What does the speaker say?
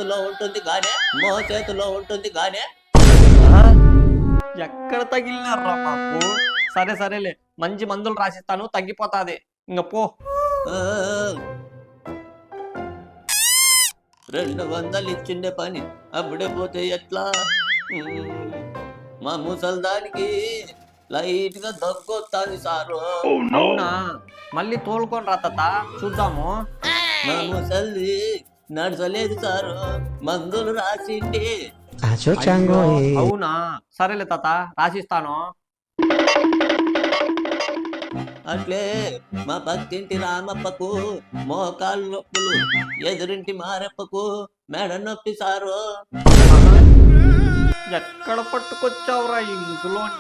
చేతిలో ఉంటుంది గానే మోచేతిలో ఉంటుంది గానే. ఎక్కడ తగిలినారా మాకు? సరే సరేలే, మంచి మందులు రాసిస్తాను, తగ్గిపోతాది. ఇంక పో. ఆ, 200 ఇచ్చిండే పని అప్పుడే పోతే ఎట్లా? మా ముసల్దానికి లైట్ గా దగ్గొస్తాది సారు. అవునా? మళ్ళీ తోలుకొని రా తాత, చూద్దాము. మా ముసల్ది నడచలేదు సారు, మందులు రాసిండి. అయ్యో, అవునా? సరేలే తాత, రాసిస్తాను. అట్లే మా పక్కింటి రామప్పకు మోకాలు నొప్పులు, ఎదురింటి మారప్పకు మెడ నొప్పి సారు. ఎక్కడ పట్టుకొచ్చావురా ఈ ముసలోని?